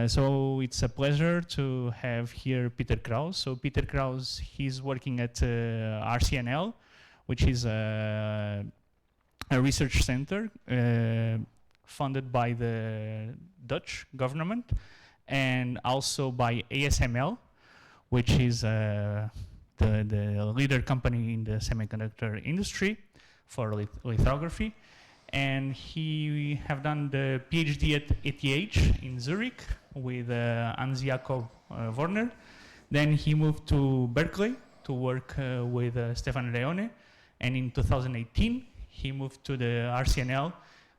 So it's a pleasure to have here Peter Kraus. So Peter Kraus, he's working at RCNL, which is a research center funded by the Dutch government and also by ASML, which is the leader company in the semiconductor industry for lithography. And he have done the PhD at ETH in Zurich with Hans Jakob Werner. Then he moved to Berkeley to work with Stefan Leone. And in 2018, he moved to the RCNL,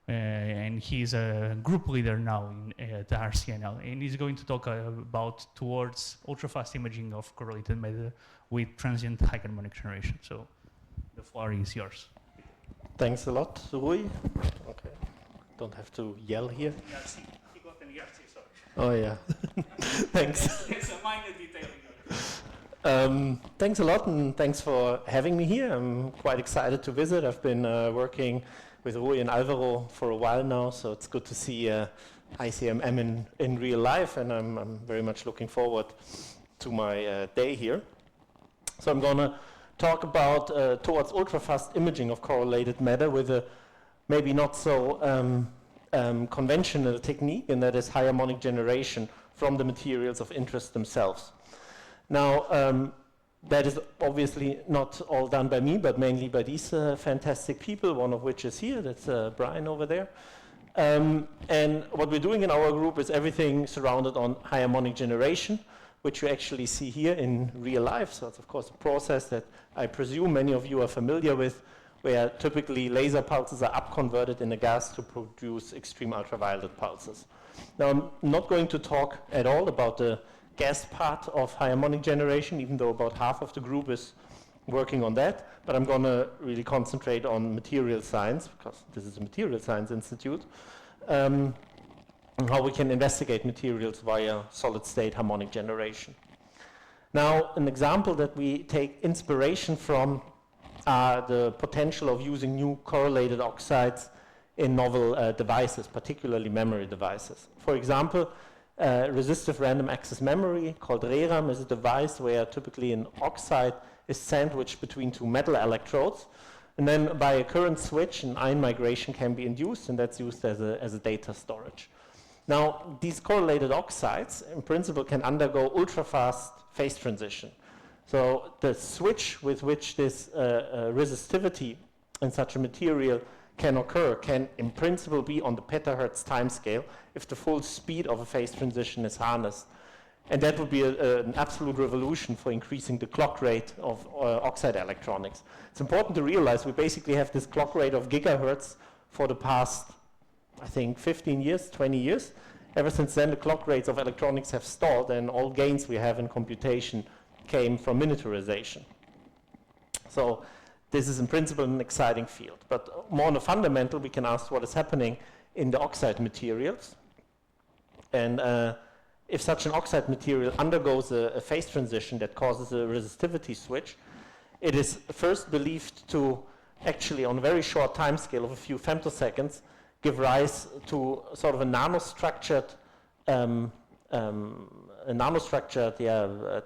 and he's a group leader now at the RCNL. And he's going to talk about towards ultrafast imaging of correlated matter with transient high-harmonic generation. So the floor is yours. Thanks a lot, Rui. Okay, don't have to yell here. He got an ERC, sorry. Oh yeah, thanks. It's a minor detail. Thanks a lot, and thanks for having me here. I'm quite excited to visit. I've been working with Rui and Alvaro for a while now, so it's good to see ICMM in real life, and I'm very much looking forward to my day here. So I'm going to talk about towards ultrafast imaging of correlated matter with a maybe not so conventional technique, and that is high-harmonic generation from the materials of interest themselves. Now, that is obviously not all done by me, but mainly by these fantastic people, one of which is here, that's Brian over there. And what we're doing in our group is everything surrounded on high-harmonic generation, which you actually see here in real life. So it's of course a process that I presume many of you are familiar with, where typically laser pulses are upconverted in a gas to produce extreme ultraviolet pulses. Now I'm not going to talk at all about the gas part of high-harmonic generation, even though about half of the group is working on that, but I'm going to really concentrate on material science, because this is a material science institute. How we can investigate materials via solid-state harmonic generation. Now, an example that we take inspiration from are the potential of using new correlated oxides in novel devices, particularly memory devices. For example, resistive random access memory called ReRAM is a device where typically an oxide is sandwiched between two metal electrodes, and then by a current switch, an ion migration can be induced, and that's used as a data storage. Now, these correlated oxides, in principle, can undergo ultrafast phase transition. So the switch with which this resistivity in such a material can occur can, in principle, be on the petahertz timescale if the full speed of a phase transition is harnessed. And that would be an absolute revolution for increasing the clock rate of oxide electronics. It's important to realize we basically have this clock rate of gigahertz for the past, I think, 15 years, 20 years. Ever since then, the clock rates of electronics have stalled, and all gains we have in computation came from miniaturization. So this is in principle an exciting field. But more on a fundamental, we can ask what is happening in the oxide materials. And if such an oxide material undergoes a phase transition that causes a resistivity switch, it is first believed to actually, on a very short time scale of a few femtoseconds, give rise to sort of a nanostructured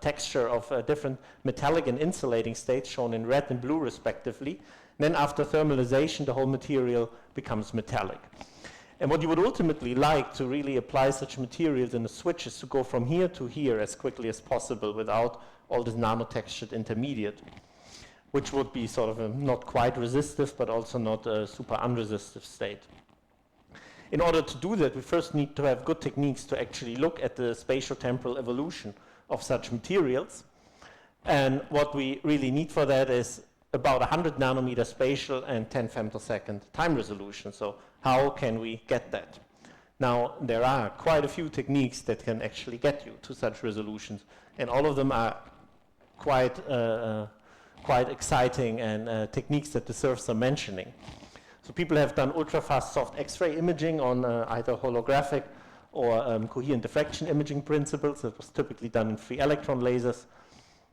texture of different metallic and insulating states shown in red and blue respectively. And then after thermalization, the whole material becomes metallic. And what you would ultimately like to really apply such materials in a switch is to go from here to here as quickly as possible without all this nanotextured intermediate, which would be sort of a not quite resistive, but also not a super unresistive state. In order to do that, we first need to have good techniques to actually look at the spatial temporal evolution of such materials. And what we really need for that is about 100 nanometer spatial and 10 femtosecond time resolution. So how can we get that? Now, there are quite a few techniques that can actually get you to such resolutions, and all of them are quite exciting and techniques that deserve some mentioning. So people have done ultrafast soft X-ray imaging on either holographic or coherent diffraction imaging principles. It was typically done in free electron lasers.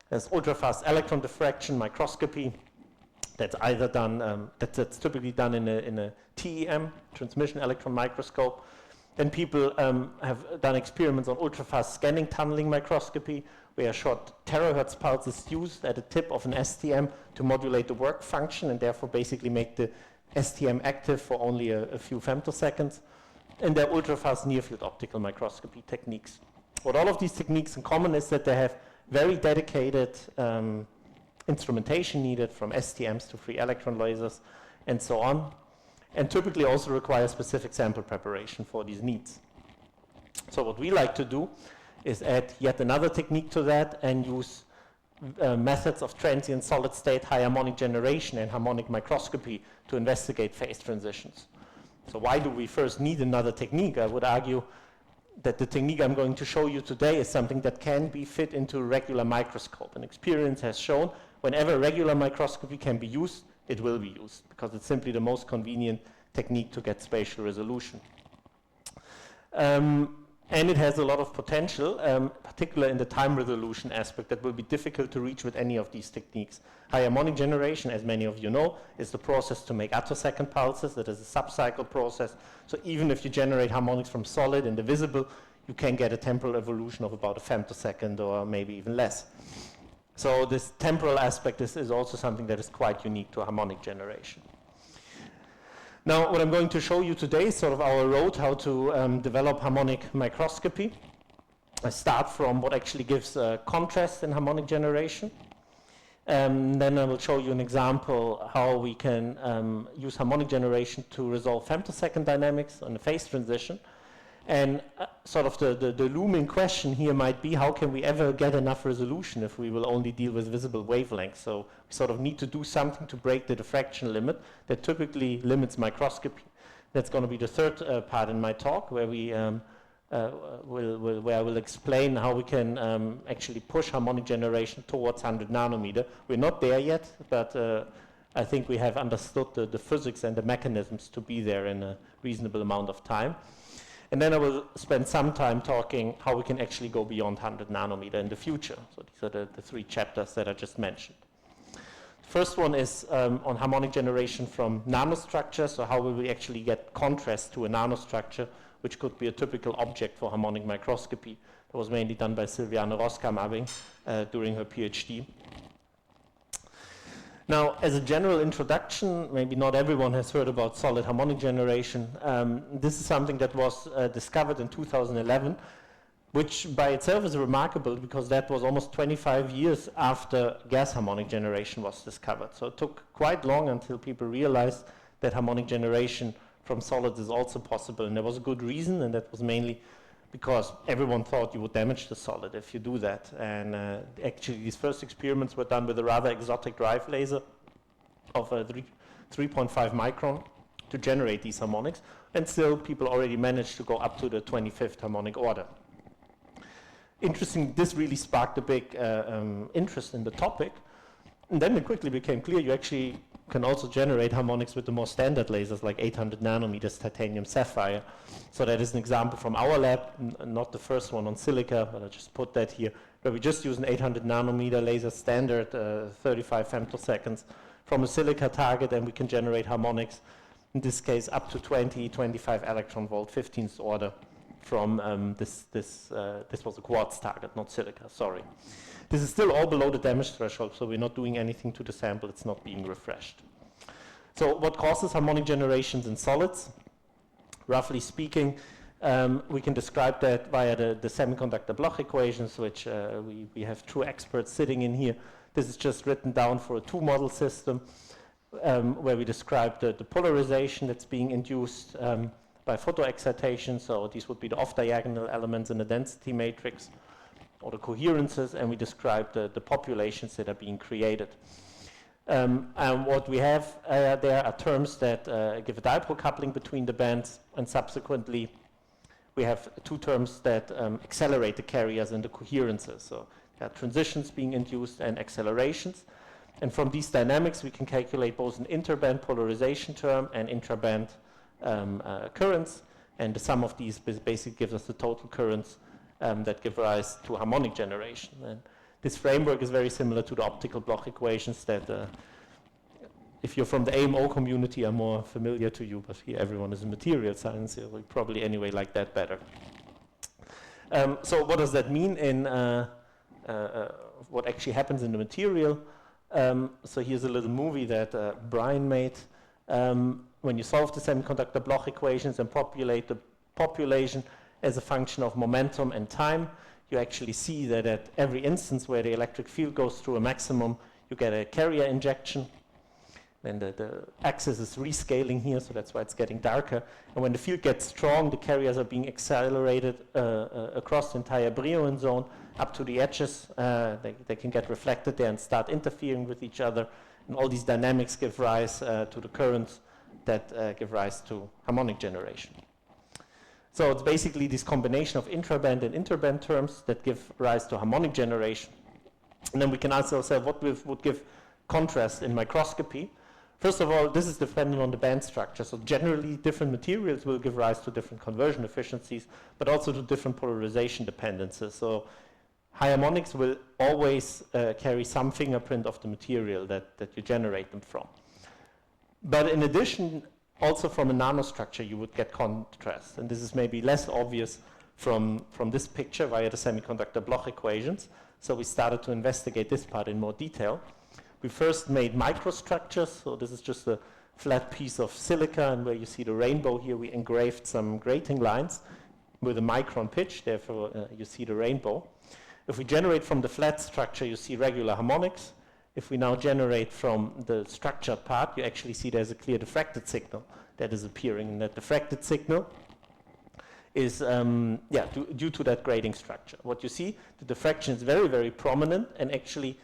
There's ultrafast electron diffraction microscopy. That's either done, that's typically done in a TEM, transmission electron microscope. Then people have done experiments on ultrafast scanning tunneling microscopy, where short terahertz pulses used at the tip of an STM to modulate the work function and therefore basically make the STM active for only a few femtoseconds. And there are ultrafast near-field optical microscopy techniques. What all of these techniques in common is that they have very dedicated instrumentation needed, from STMs to free electron lasers and so on, and typically also require specific sample preparation for these needs. So what we like to do is add yet another technique to that and use methods of transient solid-state high-harmonic generation and harmonic microscopy to investigate phase transitions. So why do we first need another technique? I would argue that the technique I'm going to show you today is something that can be fit into a regular microscope. And experience has shown whenever regular microscopy can be used, it will be used, because it's simply the most convenient technique to get spatial resolution. And it has a lot of potential, particularly in the time resolution aspect that will be difficult to reach with any of these techniques. High-harmonic generation, as many of you know, is the process to make attosecond pulses. That is a sub-cycle process. So even if you generate harmonics from solid and the visible, you can get a temporal evolution of about a femtosecond or maybe even less. So this temporal aspect is also something that is quite unique to harmonic generation. Now, what I'm going to show you today is sort of our road how to develop harmonic microscopy. I start from what actually gives contrast in harmonic generation. Then I will show you an example how we can use harmonic generation to resolve femtosecond dynamics on a phase transition. And sort of the looming question here might be, how can we ever get enough resolution if we will only deal with visible wavelengths? So we sort of need to do something to break the diffraction limit that typically limits microscopy. That's going to be the third part in my talk, where I will explain how we can actually push harmonic generation towards 100 nanometer. We're not there yet, but I think we have understood the physics and the mechanisms to be there in a reasonable amount of time. And then I will spend some time talking how we can actually go beyond 100 nanometer in the future. So these are the three chapters that I just mentioned. The first one is on harmonic generation from nanostructures. So how will we actually get contrast to a nanostructure, which could be a typical object for harmonic microscopy. That was mainly done by Silviane Roskam-Abing during her PhD. Now, as a general introduction, maybe not everyone has heard about solid harmonic generation. This is something that was discovered in 2011, which by itself is remarkable because that was almost 25 years after gas harmonic generation was discovered. So it took quite long until people realized that harmonic generation from solids is also possible. And there was a good reason, and that was mainly because everyone thought you would damage the solid if you do that. And actually these first experiments were done with a rather exotic drive laser of 3.5 micron to generate these harmonics. And still people already managed to go up to the 25th harmonic order. Interesting, this really sparked a big interest in the topic. And then it quickly became clear you actually can also generate harmonics with the more standard lasers like 800 nanometers titanium sapphire. So that is an example from our lab, not the first one on silica, but I just put that here, where we just use an 800 nanometer laser standard, 35 femtoseconds from a silica target, and we can generate harmonics, in this case up to 20, 25 electron volt, 15th order from this was a quartz target, not silica, sorry. This is still all below the damage threshold, so we're not doing anything to the sample, it's not being refreshed. So what causes harmonic generations in solids? Roughly speaking, we can describe that via the semiconductor Bloch equations, which we have true experts sitting in here. This is just written down for a two-model system, where we describe the polarization that's being induced by photoexcitation. So these would be the off-diagonal elements in the density matrix, or the coherences, and we describe the populations that are being created. And what we have there are terms that give a dipole coupling between the bands, and subsequently we have two terms that accelerate the carriers and the coherences. So there are transitions being induced and accelerations. And from these dynamics we can calculate both an interband polarization term and intraband currents, and the sum of these basically gives us the total currents that give rise to harmonic generation. And this framework is very similar to the optical Bloch equations that if you're from the AMO community, are more familiar to you, but here everyone is in material science, so we probably anyway like that better. So what does that mean in what actually happens in the material? So here's a little movie that Brian made. When you solve the semiconductor Bloch equations and populate the population as a function of momentum and time, you actually see that at every instance where the electric field goes through a maximum, you get a carrier injection. Then the axis is rescaling here, so that's why it's getting darker. And when the field gets strong, the carriers are being accelerated across the entire Brillouin zone up to the edges. They can get reflected there and start interfering with each other. And all these dynamics give rise to the currents that give rise to harmonic generation. So it's basically this combination of intraband and interband terms that give rise to harmonic generation. And then we can ask ourselves what would give contrast in microscopy. First of all, this is dependent on the band structure. So generally, different materials will give rise to different conversion efficiencies, but also to different polarization dependencies. So high harmonics will always carry some fingerprint of the material that you generate them from. But in addition, also from a nanostructure, you would get contrast. And this is maybe less obvious from this picture via the semiconductor Bloch equations. So we started to investigate this part in more detail. We first made microstructures. So this is just a flat piece of silica, and where you see the rainbow here, we engraved some grating lines with a micron pitch. Therefore, you see the rainbow. If we generate from the flat structure, you see regular harmonics. If we now generate from the structured part, you actually see there's a clear diffracted signal that is appearing. And that diffracted signal is due to that grading structure. What you see, the diffraction is very, very prominent, and actually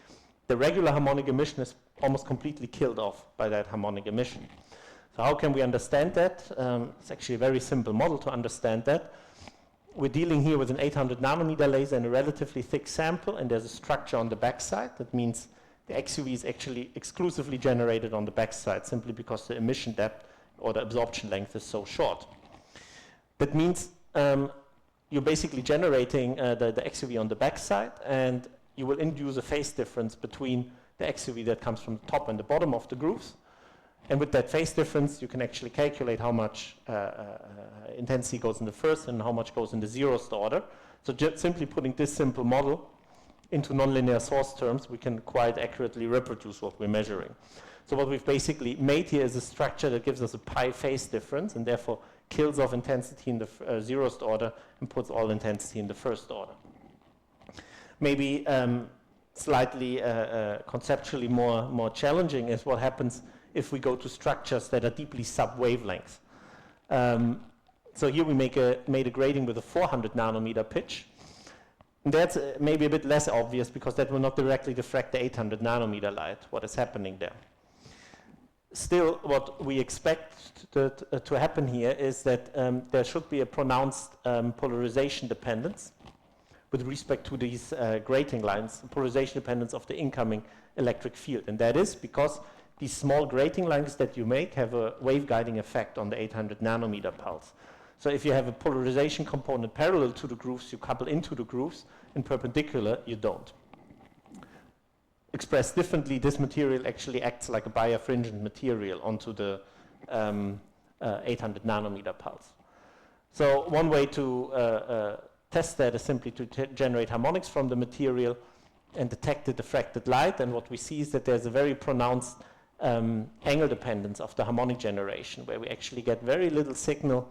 the regular harmonic emission is almost completely killed off by that harmonic emission. So how can we understand that? It's actually a very simple model to understand that. We're dealing here with an 800 nanometer laser and a relatively thick sample, and there's a structure on the backside. That means the XUV is actually exclusively generated on the backside, simply because the emission depth or the absorption length is so short. That means you're basically generating the XUV on the backside, and you will induce a phase difference between the XUV that comes from the top and the bottom of the grooves. And with that phase difference, you can actually calculate how much intensity goes in the first and how much goes in the zeroth order. So just simply putting this simple model into nonlinear source terms, we can quite accurately reproduce what we're measuring. So what we've basically made here is a structure that gives us a pi phase difference, and therefore kills off intensity in the zeroth order and puts all intensity in the first order. Maybe slightly conceptually more challenging is what happens if we go to structures that are deeply sub-wavelength. So here we made a grading with a 400 nanometer pitch. And that's maybe a bit less obvious, because that will not directly diffract the 800 nanometer light, what is happening there. Still, what we expect to happen here is that there should be a pronounced polarization dependence with respect to these grating lines, polarization dependence of the incoming electric field. And that is because these small grating lines that you make have a waveguiding effect on the 800 nanometer pulse. So if you have a polarization component parallel to the grooves, you couple into the grooves, and perpendicular, you don't. Expressed differently, this material actually acts like a birefringent material onto the 800 nanometer pulse. So one way to test that is simply to generate harmonics from the material and detect the diffracted light. And what we see is that there's a very pronounced angle dependence of the harmonic generation, where we actually get very little signal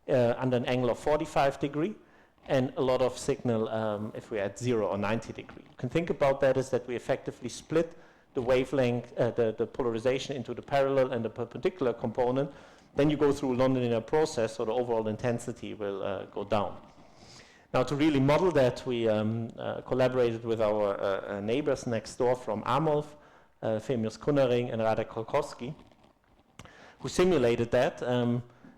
under an angle of 45 degree, and a lot of signal if we're at 0 or 90 degree. You can think about that as that we effectively split the wavelength, the polarization into the parallel and the perpendicular component. Then you go through a nonlinear process, so the overall intensity will go down. Now, to really model that, we collaborated with our neighbors next door from Amolf, Femius Kunnering and Radek Kolkowski, who simulated that.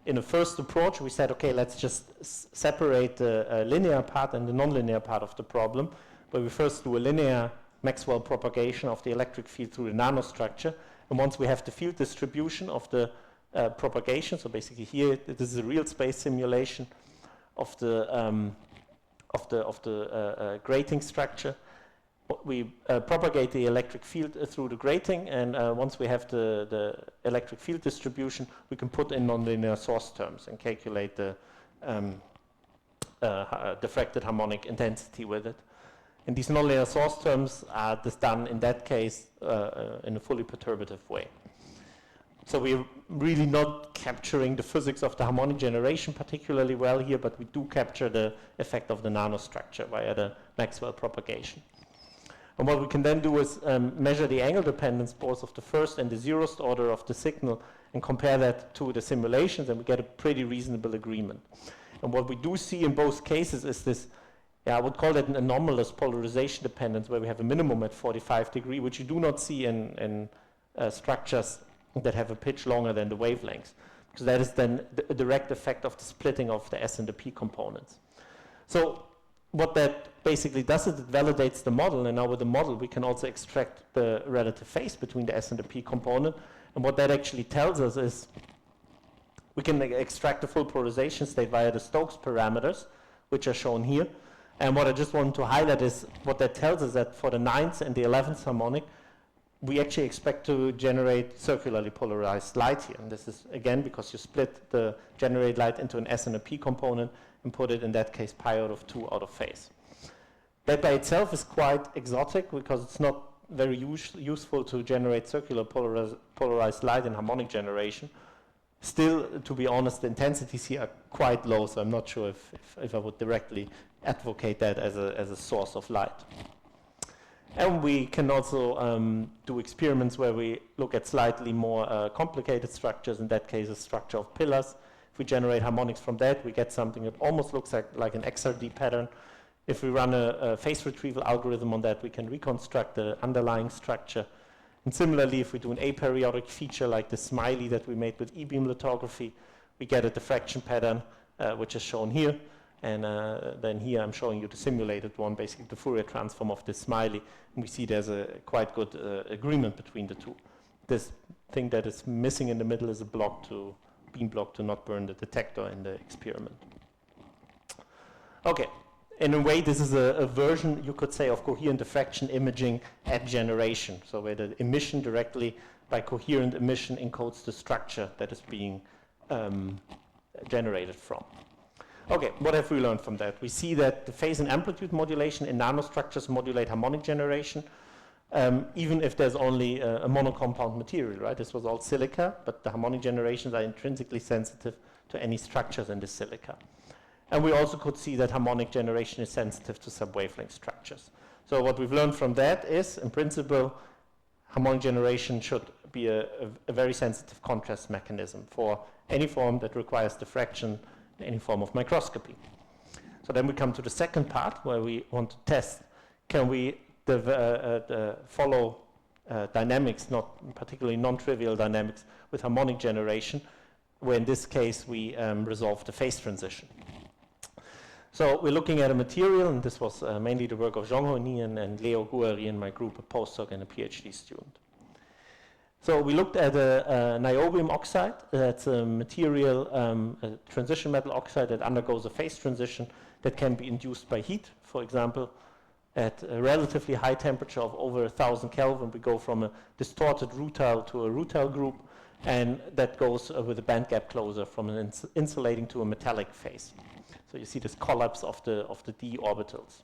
In the first approach, we said, okay, let's just separate the linear part and the nonlinear part of the problem, where we first do a linear Maxwell propagation of the electric field through the nanostructure. And once we have the field distribution of the propagation, so basically here, this is a real space simulation of the grating structure. we propagate the electric field through the grating, and once we have the electric field distribution, we can put in nonlinear source terms and calculate the diffracted harmonic intensity with it. And these nonlinear source terms are just done in that case in a fully perturbative way. So we're really not capturing the physics of the harmonic generation particularly well here, but we do capture the effect of the nanostructure via the Maxwell propagation. And what we can then do is measure the angle dependence both of the first and the zeroth order of the signal and compare that to the simulations, and we get a pretty reasonable agreement. And what we do see in both cases is this, I would call it an anomalous polarization dependence, where we have a minimum at 45 degrees, which you do not see in structures that have a pitch longer than the wavelengths, because that is then a direct effect of the splitting of the S and the P components. So what that basically does is it validates the model, and now with the model we can also extract the relative phase between the S and the P component. And what that actually tells us is we can extract the full polarization state via the Stokes parameters, which are shown here. And what I just want to highlight is what that tells us, that for the 9th and the 11th harmonic, we actually expect to generate circularly polarized light here. And this is, again, because you split the generated light into an S and a P component and put it, in that case, pi out of 2 out of phase. That by itself is quite exotic, because it's not very useful to generate circular polarized light in harmonic generation. Still, to be honest, the intensities here are quite low, so I'm not sure if I would directly advocate that as a source of light. And we can also do experiments where we look at slightly more complicated structures, in that case a structure of pillars. If we generate harmonics from that, we get something that almost looks like an XRD pattern. If we run a phase retrieval algorithm on that, we can reconstruct the underlying structure. And similarly, if we do an aperiodic feature like the smiley that we made with e-beam lithography, we get a diffraction pattern, which is shown here. And then here I'm showing you the simulated one, basically the Fourier transform of this smiley. And we see there's a quite good agreement between the two. This thing that is missing in the middle is a beam block to not burn the detector in the experiment. Okay, in a way this is a version, you could say, of coherent diffraction imaging at generation. So where the emission directly by coherent emission encodes the structure that is being generated from. Okay, what have we learned from that? We see that the phase and amplitude modulation in nanostructures modulate harmonic generation, even if there's only a monocompound material, right? This was all silica, but the harmonic generations are intrinsically sensitive to any structures in the silica. And we also could see that harmonic generation is sensitive to sub-wavelength structures. So what we've learned from that is, in principle, harmonic generation should be a very sensitive contrast mechanism for any form that requires diffraction, any form of microscopy. So then we come to the second part, where we want to test, can we follow dynamics, not particularly non-trivial dynamics, with harmonic generation, where in this case we resolve the phase transition. So we're looking at a material, and this was mainly the work of Zhongho Ni and Leo Guari in my group, a postdoc and a PhD student. So we looked at a niobium oxide. That's a material, a transition metal oxide that undergoes a phase transition that can be induced by heat. For example, at a relatively high temperature of over 1,000 Kelvin, we go from a distorted rutile to a rutile group, and that goes with a band gap closure from an insulating to a metallic phase. So you see this collapse of the d orbitals.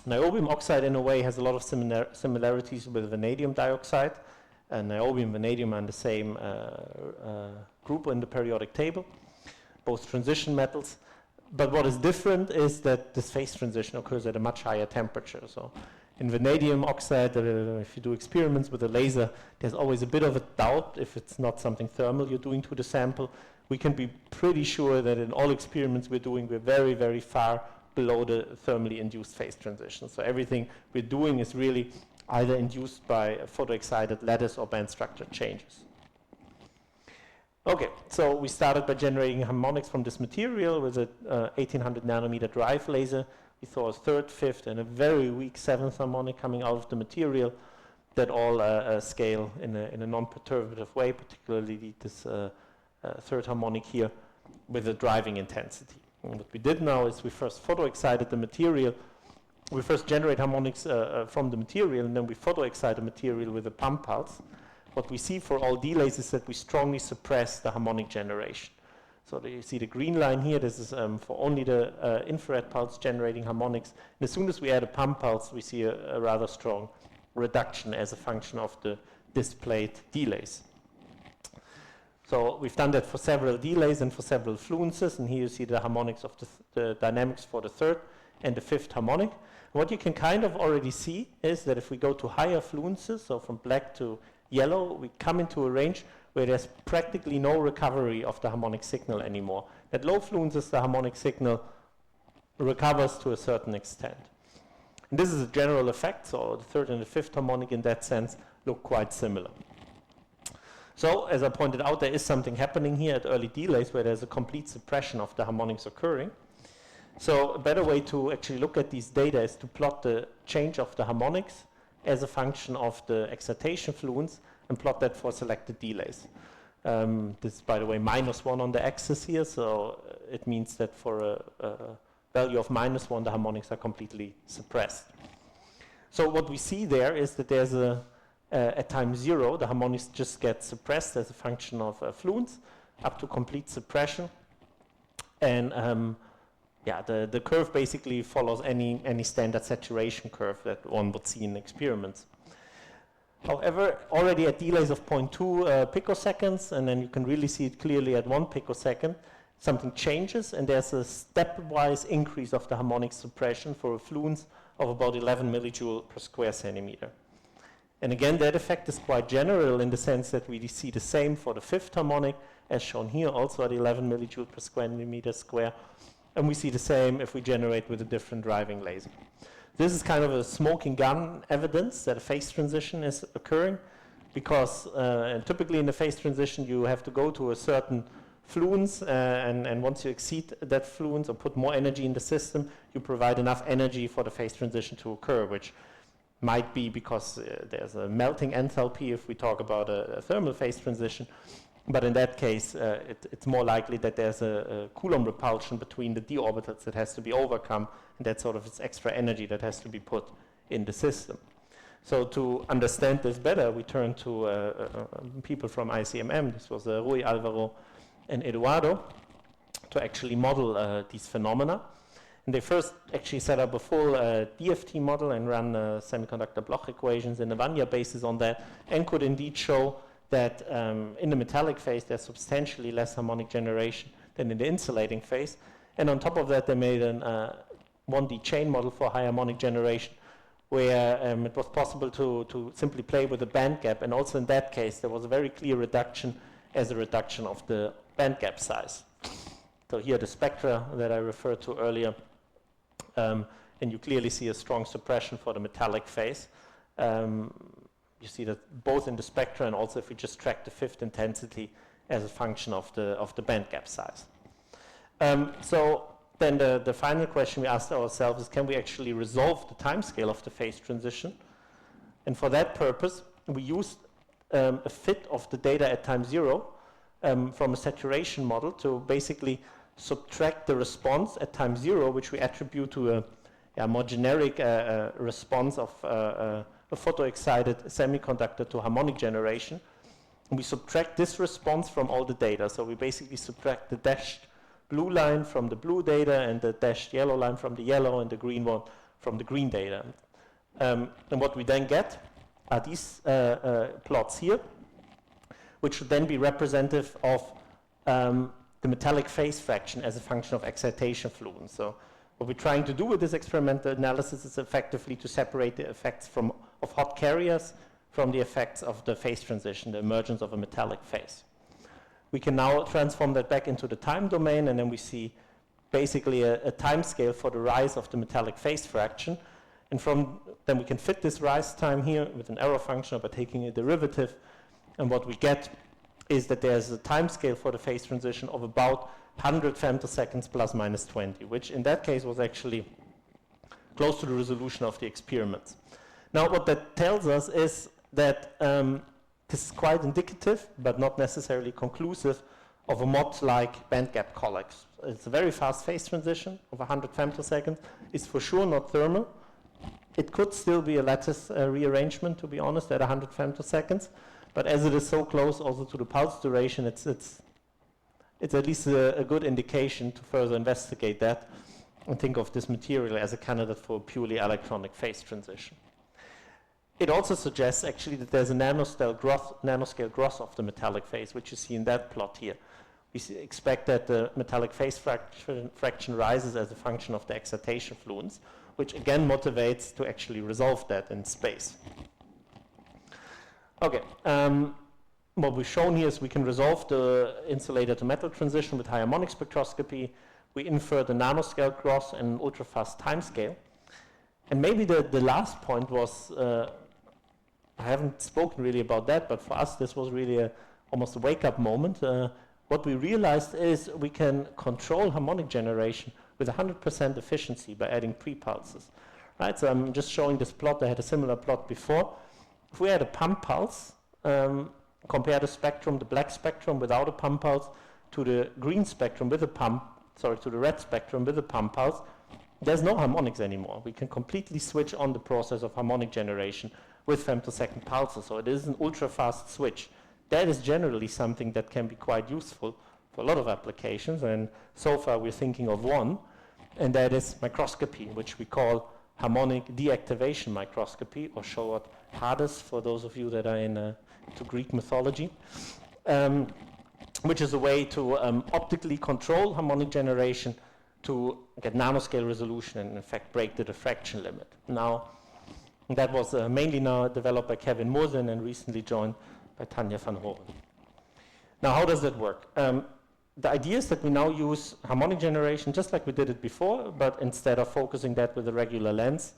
Niobium oxide, in a way, has a lot of similarities with vanadium dioxide. And niobium and vanadium are in the same group in the periodic table, both transition metals. But what is different is that this phase transition occurs at a much higher temperature. So in vanadium oxide, if you do experiments with a laser, there's always a bit of a doubt if it's not something thermal you're doing to the sample. We can be pretty sure that in all experiments we're doing, we're very, very far below the thermally induced phase transition. So everything we're doing is really either induced by photoexcited lattice or band structure changes. Okay, so we started by generating harmonics from this material with a 1800 nanometer drive laser. We saw a third, fifth, and a very weak seventh harmonic coming out of the material that all scale in a non-perturbative way, particularly this third harmonic here with a driving intensity. And what we did now is we first photoexcited the material we first generate harmonics from the material, and then we photoexcite the material with a pump pulse. What we see for all delays is that we strongly suppress the harmonic generation. So you see the green line here, this is for only the infrared pulse generating harmonics. And as soon as we add a pump pulse, we see a rather strong reduction as a function of the displayed delays. So we've done that for several delays and for several fluences, and here you see the harmonics of the dynamics for the third and the fifth harmonic. What you can kind of already see is that if we go to higher fluences, so from black to yellow, we come into a range where there's practically no recovery of the harmonic signal anymore. At low fluences, the harmonic signal recovers to a certain extent. And this is a general effect, so the third and the fifth harmonic in that sense look quite similar. So, as I pointed out, there is something happening here at early delays where there's a complete suppression of the harmonics occurring. So, a better way to actually look at these data is to plot the change of the harmonics as a function of the excitation fluence and plot that for selected delays. This is, by the way, -1 on the axis here, so it means that for a value of -1, the harmonics are completely suppressed. So what we see there is that there's at time 0, the harmonics just get suppressed as a function of fluence up to complete suppression. And yeah, the curve basically follows any standard saturation curve that one would see in experiments. However, already at delays of 0.2 picoseconds, and then you can really see it clearly at 1 picosecond, something changes, and there's a stepwise increase of the harmonic suppression for a fluence of about 11 millijoule per square centimeter. And again, that effect is quite general in the sense that we see the same for the fifth harmonic, as shown here, also at 11 millijoule per centimeter square, and we see the same if we generate with a different driving laser. This is kind of a smoking gun evidence that a phase transition is occurring, because and typically in the phase transition you have to go to a certain fluence, and once you exceed that fluence or put more energy in the system, you provide enough energy for the phase transition to occur, which might be because there's a melting enthalpy if we talk about a thermal phase transition. But in that case, it's more likely that there's a Coulomb repulsion between the d orbitals that has to be overcome, and that's sort of its extra energy that has to be put in the system. So to understand this better, we turn to people from ICMM. This was Rui, Alvaro, and Eduardo, to actually model these phenomena. And they first actually set up a full DFT model and ran semiconductor Bloch equations in a Vanya basis on that, and could indeed show that in the metallic phase there's substantially less harmonic generation than in the insulating phase. And on top of that, they made an 1D chain model for high harmonic generation, where it was possible to simply play with the band gap, and also in that case there was a very clear reduction as a reduction of the band gap size. So here the spectra that I referred to earlier, and you clearly see a strong suppression for the metallic phase. You see that both in the spectra and also if we just track the fifth intensity as a function of the band gap size. So then the final question we asked ourselves is, can we actually resolve the timescale of the phase transition? And for that purpose, we used a fit of the data at time 0 from a saturation model to basically subtract the response at time 0, which we attribute to a more generic response of a photoexcited semiconductor to harmonic generation. And we subtract this response from all the data. So we basically subtract the dashed blue line from the blue data and the dashed yellow line from the yellow and the green one from the green data. And what we then get are these plots here, which should then be representative of the metallic phase fraction as a function of excitation fluence. So what we're trying to do with this experimental analysis is effectively to separate the effects of hot carriers from the effects of the phase transition, the emergence of a metallic phase. We can now transform that back into the time domain, and then we see basically a time scale for the rise of the metallic phase fraction. And then we can fit this rise time here with an error function by taking a derivative. And what we get is that there's a time scale for the phase transition of about 100 femtoseconds plus minus 20, which in that case was actually close to the resolution of the experiments. Now what that tells us is that this is quite indicative, but not necessarily conclusive, of a mod-like bandgap collapse. It's a very fast phase transition of 100 femtoseconds. It's for sure not thermal, It could still be a lattice rearrangement, to be honest, at 100 femtoseconds. But as it is so close also to the pulse duration, it's at least a good indication to further investigate that and think of this material as a candidate for a purely electronic phase transition. It also suggests actually that there's a nanoscale growth of the metallic phase, which you see in that plot here. We expect that the metallic phase fraction rises as a function of the excitation fluence, which again motivates to actually resolve that in space. Okay, what we've shown here is we can resolve the insulator to metal transition with high-harmonic spectroscopy. We infer the nanoscale cross and ultrafast timescale. And maybe the last point was, I haven't spoken really about that, but for us this was really almost a wake-up moment. What we realized is we can control harmonic generation with 100% efficiency by adding pre-pulses. Right, so I'm just showing this plot. I had a similar plot before. If we add a pump pulse, compare the spectrum, the black spectrum without a pump pulse, to the green spectrum with a pump, to the red spectrum with a pump pulse, there's no harmonics anymore. We can completely switch on the process of harmonic generation with femtosecond pulses. So it is an ultra-fast switch. That is generally something that can be quite useful for a lot of applications, and so far we're thinking of one, and that is microscopy, which we call harmonic deactivation microscopy, or short HADES for those of you that are into Greek mythology, which is a way to optically control harmonic generation to get nanoscale resolution and in fact break the diffraction limit. Now, that was mainly now developed by Kevin Mosen and recently joined by Tanja van Horen. Now, how does that work? The idea is that we now use harmonic generation just like we did it before, but instead of focusing that with a regular lens,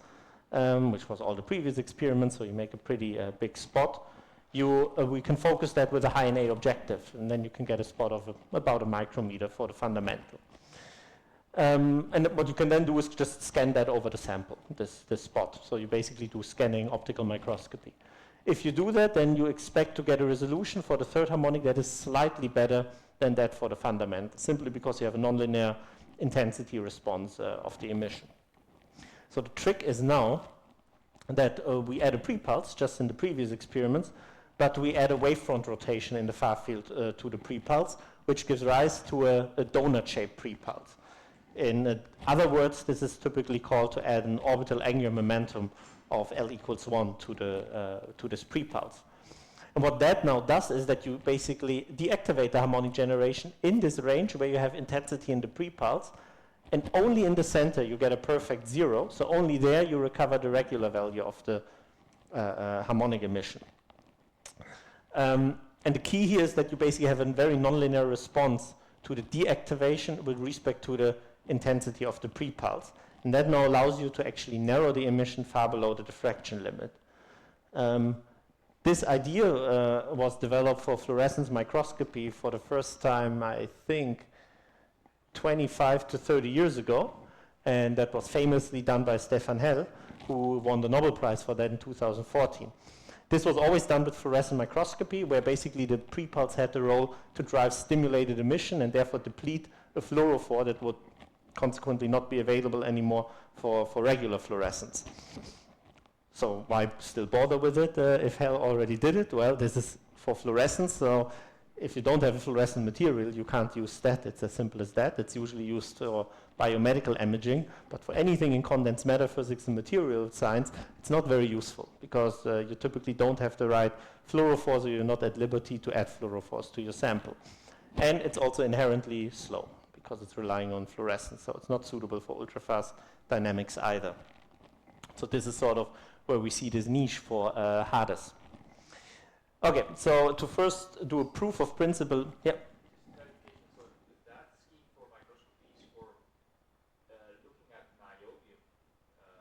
which was all the previous experiments, so you make a pretty big spot, we can focus that with a high-NA objective, and then you can get a spot of about a micrometer for the fundamental. And what you can then do is just scan that over the sample, this spot. So you basically do scanning optical microscopy. If you do that, then you expect to get a resolution for the third harmonic that is slightly better than that for the fundamental, simply because you have a nonlinear intensity response of the emission. So the trick is now that we add a pre-pulse, just in the previous experiments, but we add a wavefront rotation in the far field to the pre-pulse, which gives rise to a donut-shaped pre-pulse. In other words, this is typically called to add an orbital angular momentum of L equals 1 to this pre-pulse. And what that now does is that you basically deactivate the harmonic generation in this range where you have intensity in the pre-pulse, and only in the center you get a perfect zero, so only there you recover the regular value of the harmonic emission. And the key here is that you basically have a very nonlinear response to the deactivation with respect to the intensity of the pre-pulse. And that now allows you to actually narrow the emission far below the diffraction limit. This idea was developed for fluorescence microscopy for the first time, I think, 25 to 30 years ago. And that was famously done by Stefan Hell, who won the Nobel Prize for that in 2014. This was always done with fluorescent microscopy, where basically the pre-pulse had the role to drive stimulated emission and therefore deplete a fluorophore that would consequently not be available anymore for regular fluorescence. So why still bother with it if Hell already did it? Well, this is for fluorescence, so if you don't have a fluorescent material, you can't use that. It's as simple as that. It's usually used for biomedical imaging, but for anything in condensed matter physics and material science, it's not very useful because you typically don't have the right fluorophores, or you're not at liberty to add fluorophores to your sample. And it's also inherently slow because it's relying on fluorescence, so it's not suitable for ultrafast dynamics either. So this is sort of where we see this niche for HADES. Okay, so to first do a proof of principle, yeah. So that scheme for microscopy is for looking at niobium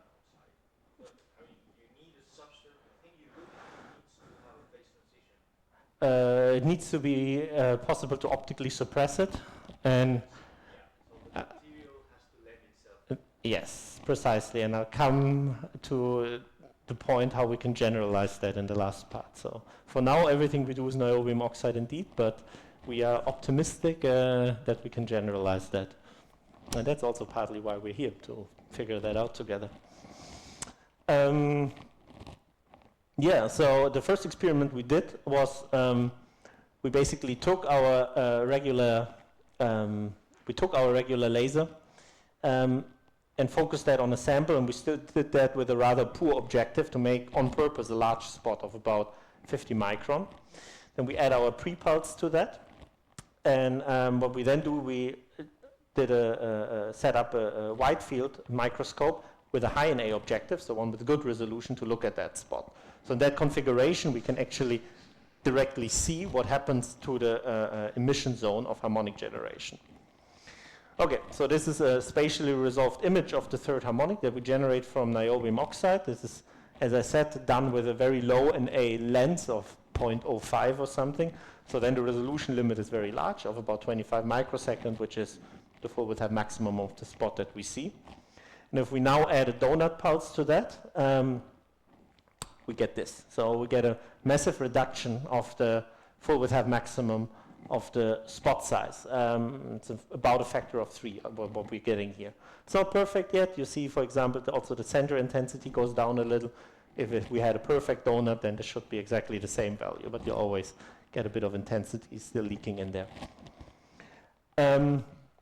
oxide. But I mean, you need a substrate. I think you look needs to have a phase transition. It needs to be possible to optically suppress it, and So the material has to lend itself. yes, precisely. And I'll come to the point how we can generalize that in the last part. So for now, everything we do is niobium oxide indeed, but we are optimistic that we can generalize that. And that's also partly why we're here, to figure that out together. Yeah, so the first experiment we did was we basically took our regular laser and focused that on a sample, and we still did that with a rather poor objective to make on purpose a large spot of about 50 micron. Then we add our pre-pulse to that, and what we then do, we did set up a wide field microscope with a high NA objective, so one with good resolution to look at that spot. So in that configuration, we can actually directly see what happens to the emission zone of harmonic generation. Okay, so this is a spatially resolved image of the third harmonic that we generate from niobium oxide. This is, as I said, done with a very low NA lens of 0.05 or something. So then the resolution limit is very large, of about 25 microseconds, which is the full width maximum of the spot that we see. And if we now add a donut pulse to that, we get this. So we get a massive reduction of the full width maximum of the spot size. It's about a factor of 3, what we're getting here. It's not perfect yet. You see, for example, also the center intensity goes down a little. If we had a perfect donut, then this should be exactly the same value, but you always get a bit of intensity still leaking in there.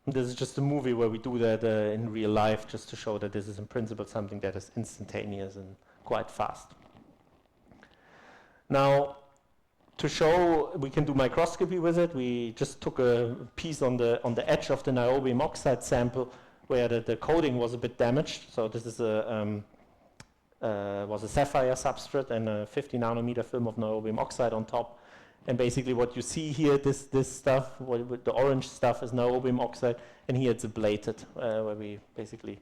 This is just a movie where we do that in real life, just to show that this is in principle something that is instantaneous and quite fast. Now, to show we can do microscopy with it, we just took a piece on the edge of the niobium oxide sample where the coating was a bit damaged. So this is was a sapphire substrate and a 50 nanometer film of niobium oxide on top. And basically what you see here, this stuff, the orange stuff is niobium oxide, and here it's ablated, where we basically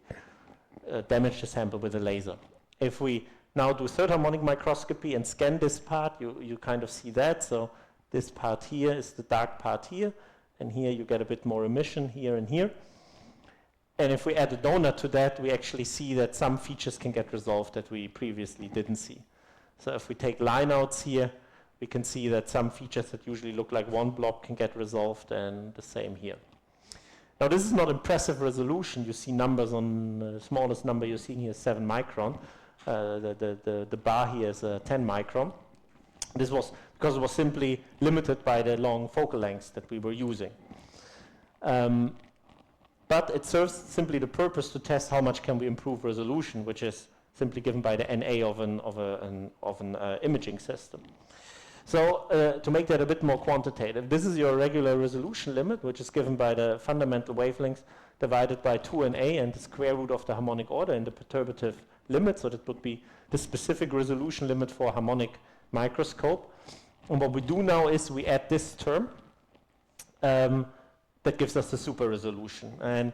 damage the sample with a laser. If we now do third harmonic microscopy and scan this part, you kind of see that. So this part here is the dark part here, and here you get a bit more emission here and here. And if we add a donut to that, we actually see that some features can get resolved that we previously didn't see. So if we take lineouts here, we can see that some features that usually look like one blob can get resolved, and the same here. Now this is not impressive resolution. You see numbers on the smallest number you're seeing here is 7 micron. The bar here is 10 micron. This was because it was simply limited by the long focal lengths that we were using. But it serves simply the purpose to test how much can we improve resolution, which is simply given by the NA of an imaging system. So to make that a bit more quantitative, this is your regular resolution limit, which is given by the fundamental wavelengths divided by 2NA and the square root of the harmonic order in the perturbative limit. So that would be the specific resolution limit for a harmonic microscope. And what we do now is we add this term that gives us the super resolution. And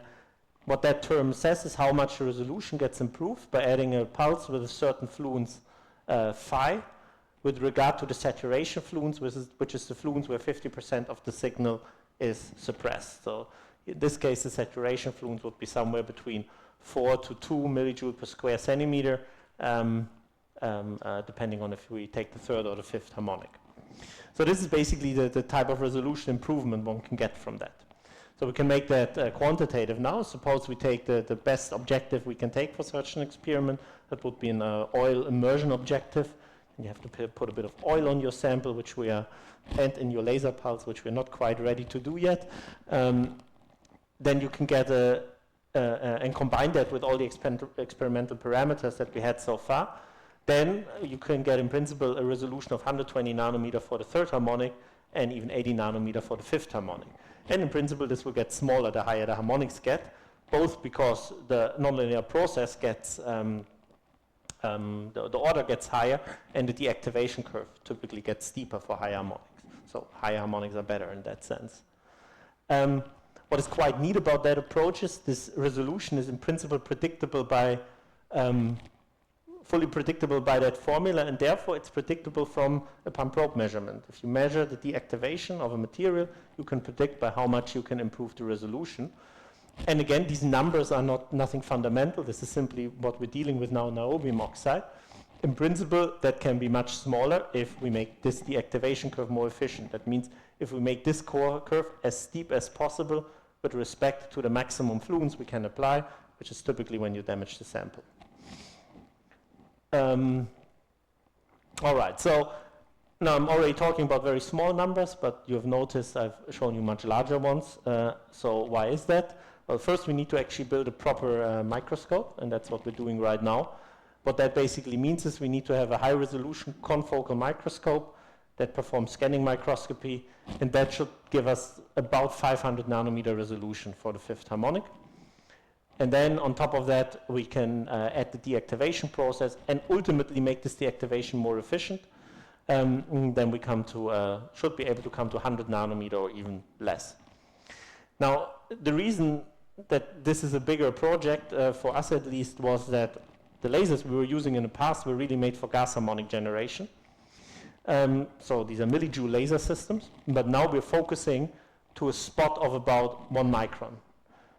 what that term says is how much the resolution gets improved by adding a pulse with a certain fluence phi with regard to the saturation fluence, which is the fluence where 50% of the signal is suppressed. So in this case, the saturation fluence would be somewhere between 4 to 2 millijoule per square centimeter, depending on if we take the third or the fifth harmonic. So this is basically the type of resolution improvement one can get from that. So we can make that quantitative now. Suppose we take the best objective we can take for such an experiment. That would be an oil immersion objective. And you have to put a bit of oil on your sample, which we are, and in your laser pulse, which we're not quite ready to do yet. Then you can get and combine that with all the experimental parameters that we had so far. Then you can get, in principle, a resolution of 120 nanometer for the third harmonic and even 80 nanometer for the fifth harmonic. And in principle, this will get smaller the higher the harmonics get, both because the nonlinear process gets, the order gets higher, and the deactivation curve typically gets steeper for high harmonics. So higher harmonics are better in that sense. What is quite neat about that approach is this resolution is in principle predictable by, fully predictable by that formula, and therefore it's predictable from a pump probe measurement. If you measure the deactivation of a material, you can predict by how much you can improve the resolution. And again, these numbers are nothing fundamental. This is simply what we're dealing with now in niobium oxide. In principle, that can be much smaller if we make this deactivation curve more efficient. That means if we make this curve as steep as possible with respect to the maximum fluence we can apply, which is typically when you damage the sample. All right, so now I'm already talking about very small numbers, but you've noticed I've shown you much larger ones. So why is that? Well, first we need to actually build a proper microscope, and that's what we're doing right now. What that basically means is we need to have a high-resolution confocal microscope that performs scanning microscopy, and that should give us about 500 nanometer resolution for the fifth harmonic. And then on top of that, we can add the deactivation process and ultimately make this deactivation more efficient. Then we come to, should be able to come to 100 nanometer or even less. Now, the reason that this is a bigger project, for us at least, was that the lasers we were using in the past were really made for gas harmonic generation. So these are millijoule laser systems, but now we're focusing to a spot of about 1 micron.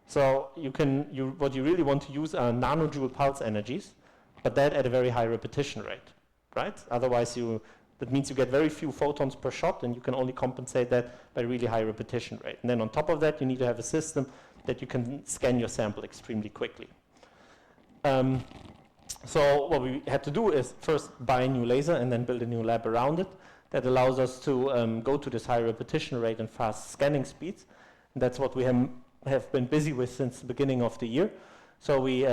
So what you really want to use are nanojoule pulse energies, but that at a very high repetition rate, right? Otherwise, that means you get very few photons per shot, and you can only compensate that by really high repetition rate. And then on top of that, you need to have a system that you can scan your sample extremely quickly. So what we had to do is first buy a new laser and then build a new lab around it that allows us to go to this high repetition rate and fast scanning speeds. And that's what we have been busy with since the beginning of the year. So we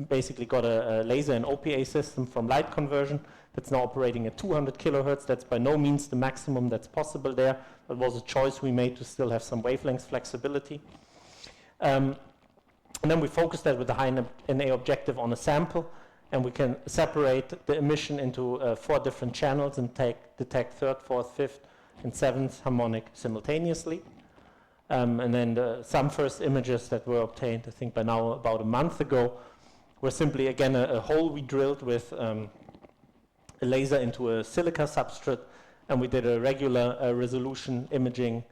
basically got a laser and OPA system from light conversion that's now operating at 200 kilohertz. That's by no means the maximum that's possible there. It was a choice we made to still have some wavelength flexibility. And then we focused that with the high NA objective on a sample, and we can separate the emission into 4 different channels and detect 3rd, 4th, 5th, and 7th harmonic simultaneously. And then some first images that were obtained, I think by now about a month ago, were simply again a hole we drilled with a laser into a silica substrate, and we did a regular resolution imaging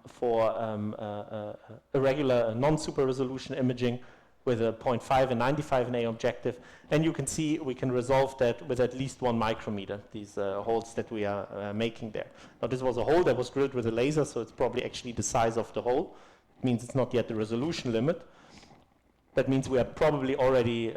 for a regular non-super resolution imaging with a 0.5 and 95 NA objective, and you can see we can resolve that with at least 1 micrometer, these holes that we are making there. Now this was a hole that was drilled with a laser, so it's probably actually the size of the hole. It means it's not yet the resolution limit. That means we are probably already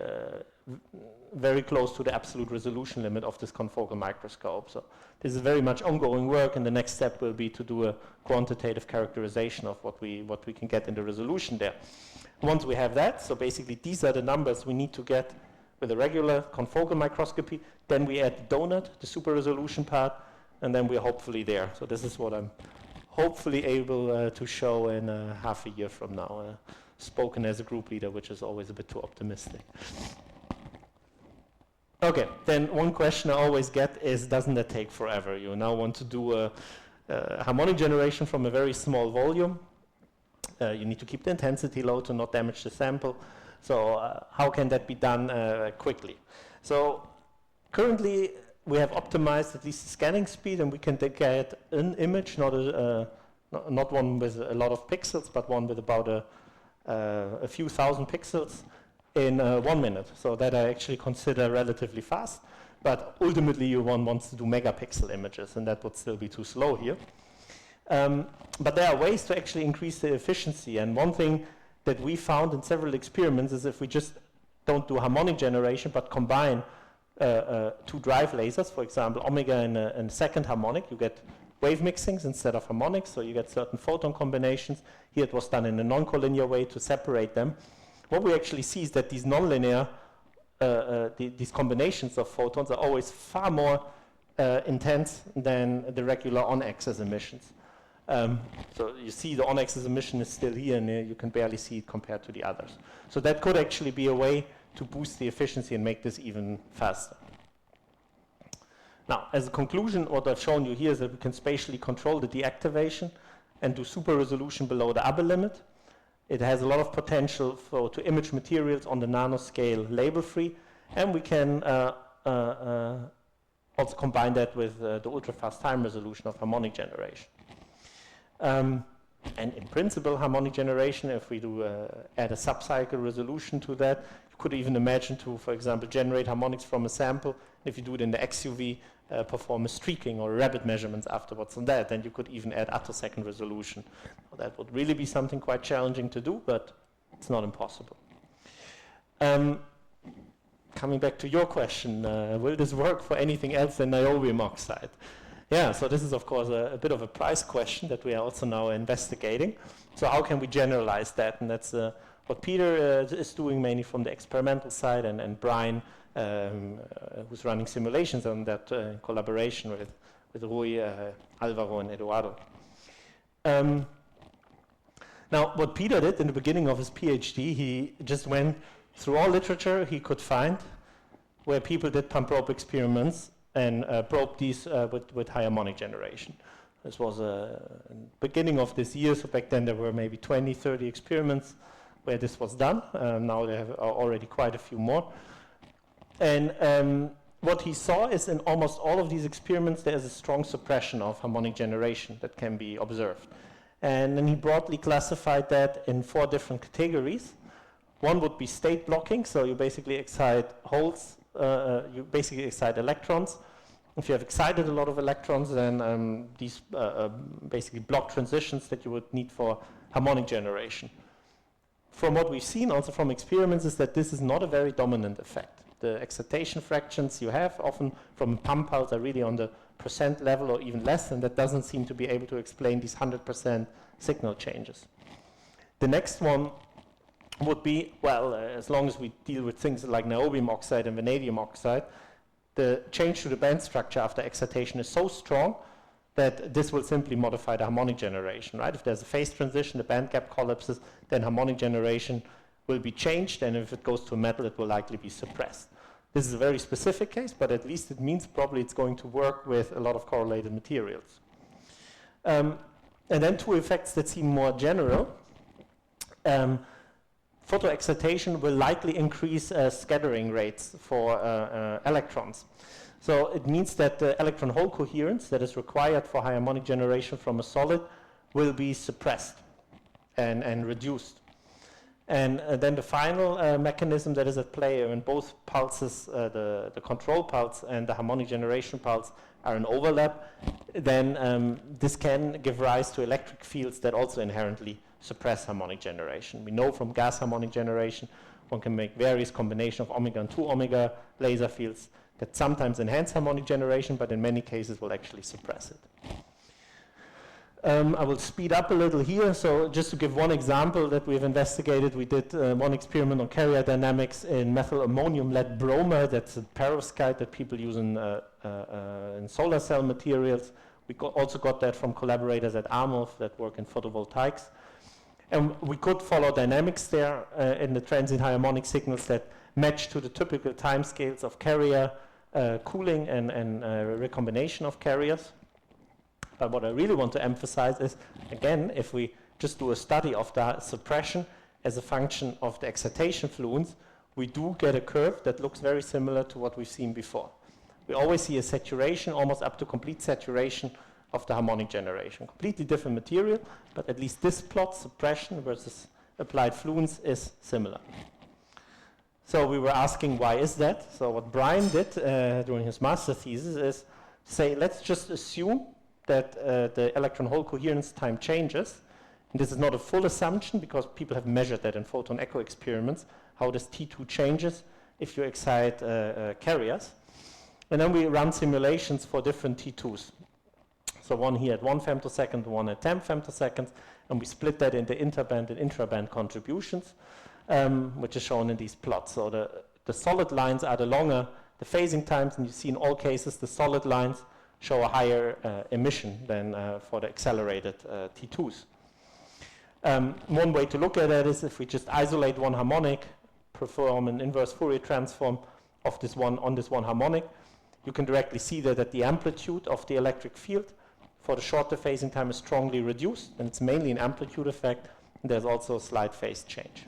very close to the absolute resolution limit of this confocal microscope. So this is very much ongoing work, and the next step will be to do a quantitative characterization of what we can get in the resolution there. Once we have that, so basically these are the numbers we need to get with a regular confocal microscopy, then we add the donut, the super resolution part, and then we're hopefully there. So this is what I'm hopefully able to show in half a year from now. Spoken as a group leader, which is always a bit too optimistic. Okay, then one question I always get is, doesn't that take forever? You now want to do a harmonic generation from a very small volume. You need to keep the intensity low to not damage the sample. So how can that be done quickly? So currently we have optimized at least the scanning speed, and we can get an image, not one with a lot of pixels, but one with about a few thousand pixels in 1 minute. So that I actually consider relatively fast, but ultimately one wants to do megapixel images, and that would still be too slow here. But there are ways to actually increase the efficiency, and one thing that we found in several experiments is if we just don't do harmonic generation but combine 2 drive lasers, for example omega and a second harmonic, you get wave mixings instead of harmonics, so you get certain photon combinations. Here it was done in a non-collinear way to separate them. What we actually see is that these nonlinear, these combinations of photons are always far more intense than the regular on-axis emissions. So you see the on-axis emission is still here, and you can barely see it compared to the others. So that could actually be a way to boost the efficiency and make this even faster. Now, as a conclusion, what I've shown you here is that we can spatially control the deactivation and do super resolution below the upper limit. It has a lot of potential to image materials on the nanoscale label-free, and we can also combine that with the ultrafast time resolution of harmonic generation. And in principle, harmonic generation, if we do add a subcycle resolution to that, you could even imagine to, for example, generate harmonics from a sample. If you do it in the XUV, perform a streaking or rapid measurements afterwards on that, then you could even add attosecond resolution. Well, that would really be something quite challenging to do, but it's not impossible. Kind coming back to your question, will this work for anything else than niobium oxide? Yeah, so this is of course a bit of a price question that we are also now investigating. So how can we generalize that? And that's what Peter is doing mainly from the experimental side, and Brian, who's running simulations on that in collaboration with Rui, Alvaro, and Eduardo. Now, what Peter did in the beginning of his PhD, he just went through all literature he could find where people did pump probe experiments and probed these with high-harmonic generation. This was the beginning of this year, so back then there were maybe 20, 30 experiments where this was done. Now there are already quite a few more. And what he saw is in almost all of these experiments there is a strong suppression of harmonic generation that can be observed. And then he broadly classified that in 4 different categories. One would be state blocking, so you basically excite holes, you basically excite electrons. If you have excited a lot of electrons, then these basically block transitions that you would need for harmonic generation. From what we've seen also from experiments is that this is not a very dominant effect. The excitation fractions you have often from pump pulse are really on the % level or even less, and that doesn't seem to be able to explain these 100% signal changes. The next one would be, well, as long as we deal with things like niobium oxide and vanadium oxide, the change to the band structure after excitation is so strong that this will simply modify the harmonic generation, right? If there's a phase transition, the band gap collapses, then harmonic generation will be changed, and if it goes to a metal, it will likely be suppressed. This is a very specific case, but at least it means probably it's going to work with a lot of correlated materials. And then 2 effects that seem more general. Photoexcitation will likely increase scattering rates for electrons. So it means that the electron hole coherence that is required for high harmonic generation from a solid will be suppressed and reduced. And then the final mechanism that is at play when both pulses, the control pulse and the harmonic generation pulse are in overlap, then this can give rise to electric fields that also inherently suppress harmonic generation. We know from gas harmonic generation, one can make various combinations of omega and 2 omega laser fields that sometimes enhance harmonic generation, but in many cases will actually suppress it. I will speed up a little here. So just to give one example that we've investigated, we did one experiment on carrier dynamics in methyl ammonium lead bromide. That's a perovskite that people use in solar cell materials. We also got that from collaborators at AMOF that work in photovoltaics. And we could follow dynamics there in the transient high harmonic signals that match to the typical timescales of carrier cooling and recombination of carriers. But what I really want to emphasize is, again, if we just do a study of the suppression as a function of the excitation fluence, we do get a curve that looks very similar to what we've seen before. We always see a saturation, almost up to complete saturation of the harmonic generation. Completely different material, but at least this plot, suppression versus applied fluence, is similar. So we were asking, why is that? So what Brian did during his master thesis is say, let's just assume that the electron hole coherence time changes. And this is not a full assumption because people have measured that in photon echo experiments, how this T2 changes if you excite carriers. And then we run simulations for different T2s. So one here at 1 femtosecond, one at 10 femtoseconds, and we split that into interband and intraband contributions, which is shown in these plots. So the solid lines are the longer the phasing times, and you see in all cases the solid lines show a higher emission than for the accelerated T2s. One way to look at that is if we just isolate one harmonic, perform an inverse Fourier transform of this one on this one harmonic, you can directly see that the amplitude of the electric field for the shorter phasing time is strongly reduced, and it's mainly an amplitude effect, and there's also a slight phase change.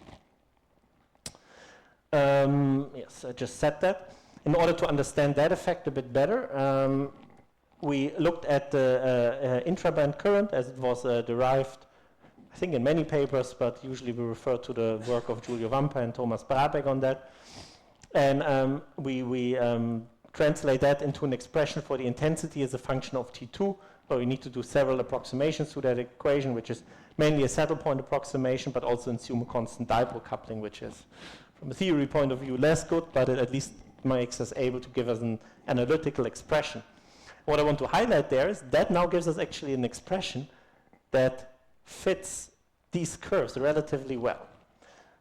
Yes, I just said that. In order to understand that effect a bit better, we looked at the intraband current as it was derived, I think in many papers, but usually we refer to the work of Giulio Vampa and Thomas Brabeck on that. And we translate that into an expression for the intensity as a function of T2, where we need to do several approximations to that equation, which is mainly a saddle point approximation, but also assume a constant dipole coupling, which is from a theory point of view, less good, but it at least makes us able to give us an analytical expression. What I want to highlight there is that now gives us actually an expression that fits these curves relatively well.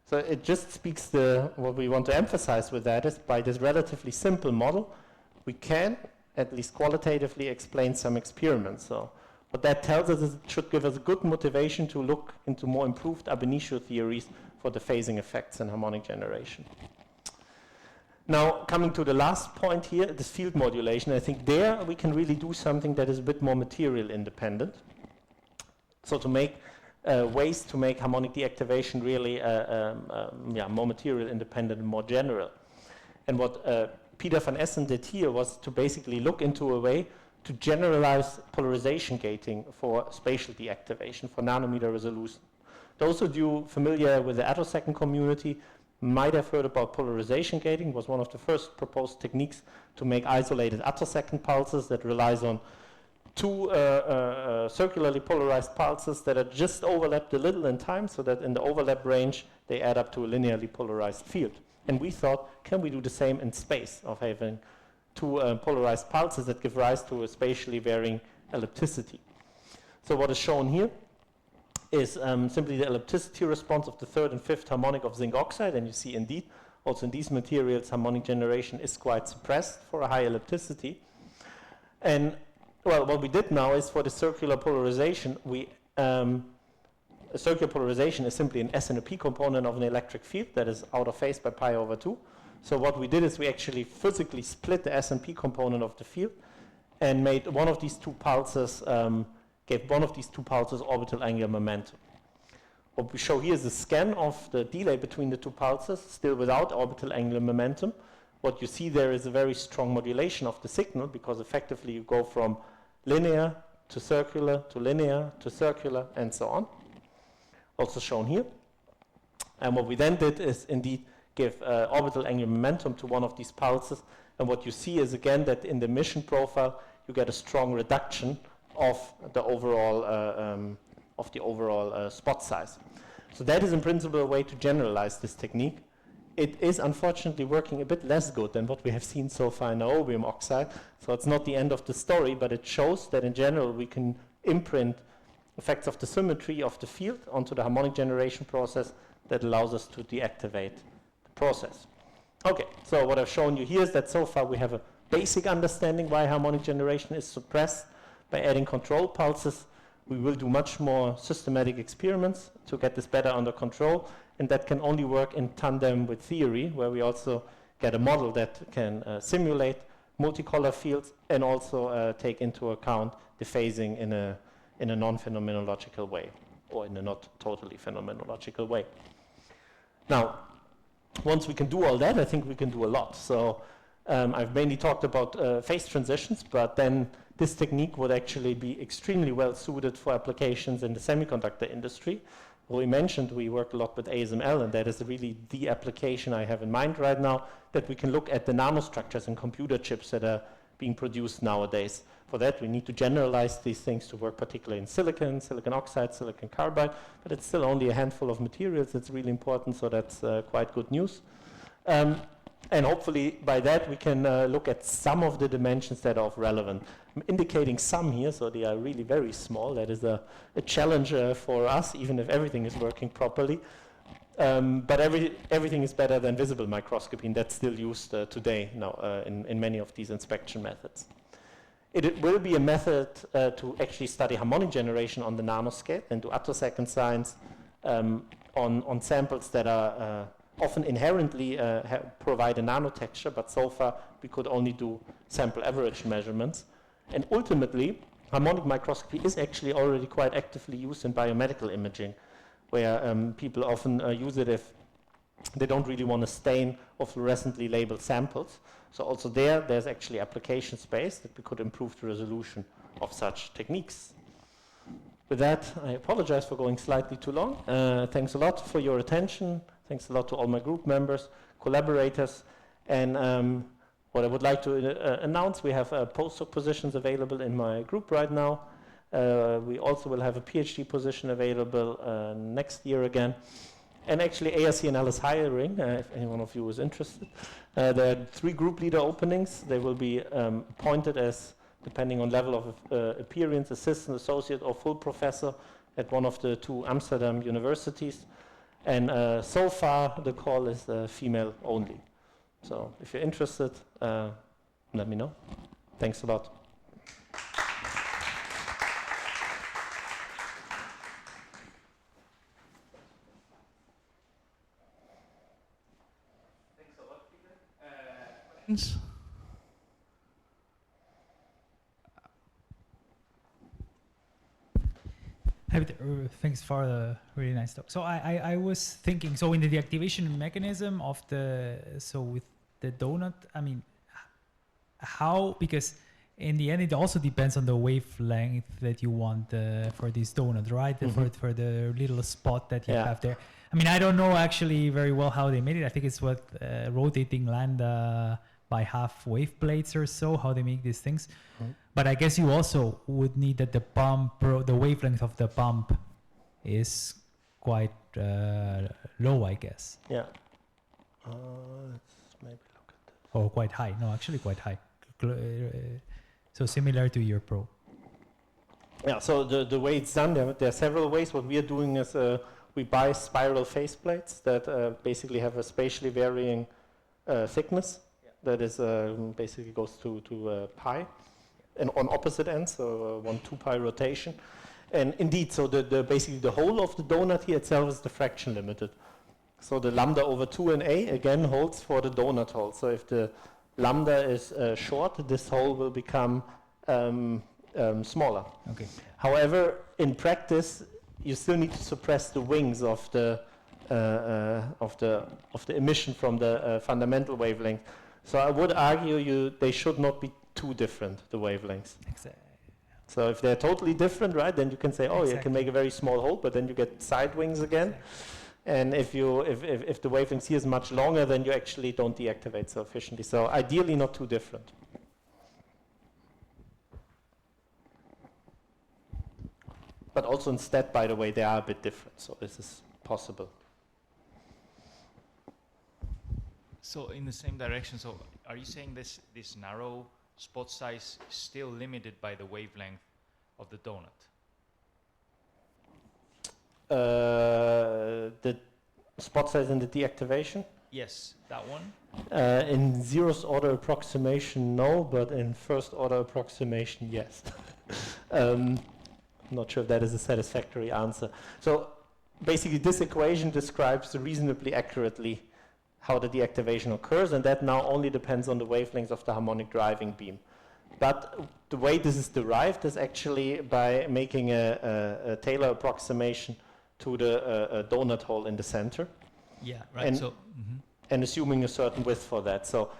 So it just speaks what we want to emphasize with that is by this relatively simple model, we can, at least qualitatively, explain some experiments. So what that tells us is it should give us a good motivation to look into more improved ab initio theories for the phasing effects in harmonic generation. Now, coming to the last point here, this field modulation, I think there we can really do something that is a bit more material independent. So to make ways to make harmonic deactivation really more material independent and more general. And what Peter van Essen did here was to basically look into a way to generalize polarization gating for spatial deactivation, for nanometer resolution. Those of you familiar with the attosecond community might have heard about polarization gating. It was one of the first proposed techniques to make isolated attosecond pulses that relies on two circularly polarized pulses that are just overlapped a little in time, so that in the overlap range they add up to a linearly polarized field. And we thought, can we do the same in space, of having two polarized pulses that give rise to a spatially varying ellipticity? So what is shown here is simply the ellipticity response of the third and fifth harmonic of zinc oxide, and you see indeed also in these materials harmonic generation is quite suppressed for a high ellipticity. And well, what we did now is for the circular polarization, a circular polarization is simply an S and a P component of an electric field that is out of phase by pi over 2. So what we did is we actually physically split the S and P component of the field and made one of these two pulses, gave one of these two pulses orbital angular momentum. What we show here is a scan of the delay between the two pulses, still without orbital angular momentum. What you see there is a very strong modulation of the signal, because effectively you go from linear to circular to linear to circular and so on. Also shown here. And what we then did is indeed give orbital angular momentum to one of these pulses. And what you see is again that in the emission profile you get a strong reduction of the overall spot size. So that is in principle a way to generalize this technique. It is unfortunately working a bit less good than what we have seen so far in niobium oxide. So it's not the end of the story, but it shows that in general we can imprint effects of the symmetry of the field onto the harmonic generation process that allows us to deactivate the process. Okay, so what I've shown you here is that so far we have a basic understanding why harmonic generation is suppressed by adding control pulses. We will do much more systematic experiments to get this better under control, and that can only work in tandem with theory, where we also get a model that can simulate multicolor fields and also take into account the phasing in a non-phenomenological way, or in a not totally phenomenological way. Now, once we can do all that, I think we can do a lot. So I've mainly talked about phase transitions, but then this technique would actually be extremely well suited for applications in the semiconductor industry. We mentioned we work a lot with ASML, and that is really the application I have in mind right now, that we can look at the nanostructures and computer chips that are being produced nowadays. For that, we need to generalize these things to work particularly in silicon, silicon oxide, silicon carbide, but it's still only a handful of materials that's really important, so that's quite good news. And hopefully by that we can look at some of the dimensions that are of relevant. I'm indicating some here, so they are really very small. That is a challenge for us, even if everything is working properly. But everything is better than visible microscopy, and that's still used today now in many of these inspection methods. It will be a method to actually study harmonic generation on the nanoscale and do attosecond science on samples that are often inherently provide a nanotexture, but so far we could only do sample average measurements. And ultimately, harmonic microscopy is actually already quite actively used in biomedical imaging, where people often use it if they don't really want to stain or fluorescently labeled samples. So also there's actually application space that we could improve the resolution of such techniques. With that, I apologize for going slightly too long. Thanks a lot for your attention. Thanks a lot to all my group members, collaborators, and what I would like to announce, we have postdoc positions available in my group right now. We also will have a PhD position available next year again. And actually, ARCNL is hiring, if any one of you is interested. There are 3 group leader openings. They will be appointed as, depending on level of appearance, assistant, associate, or full professor at one of the 2 Amsterdam universities. And so far, the call is female only. So if you're interested, let me know. Thanks a lot. Questions? Thanks for the really nice talk. So I was thinking, so in the deactivation mechanism of with the donut, I mean, how, because in the end it also depends on the wavelength that you want for this donut, right? For the little spot that you have there. I mean, I don't know actually very well how they made it. I think it's what rotating lambda by half wave plates or so, how they make these things. But I guess you also would need that the wavelength of the pump is quite low, I guess. Yeah. Let's maybe look at this. Or quite high. No, actually quite high. So similar to your probe. Yeah, so the way it's done, there are several ways. What we are doing is we buy spiral faceplates that basically have a spatially varying thickness. That is basically goes to pi, and on opposite ends, so 1/2 pi rotation. And indeed, so basically the whole of the donut here itself is diffraction limited. So the lambda over 2 in A again holds for the donut hole. So if the lambda is short, this hole will become smaller. Okay. However, in practice, you still need to suppress the wings of the emission from the fundamental wavelength. So I would argue they should not be too different, the wavelengths. Exactly. So if they're totally different, right, then you can say, oh, you can make a very small hole, but then you get side wings again. Exactly. And if the wavelength here is much longer, then you actually don't deactivate so efficiently. So ideally not too different. But also instead, by the way, they are a bit different. So this is possible. So in the same direction, so are you saying this narrow spot size is still limited by the wavelength of the donut? The spot size in the deactivation? Yes, that one. In zeroth order approximation, no, but in first order approximation, yes. Not sure if that is a satisfactory answer. So basically this equation describes reasonably accurately how the deactivation occurs, and that now only depends on the wavelengths of the harmonic driving beam. But the way this is derived is actually by making a Taylor approximation to the donut hole in the center. Yeah, right. And, and assuming a certain width for that. So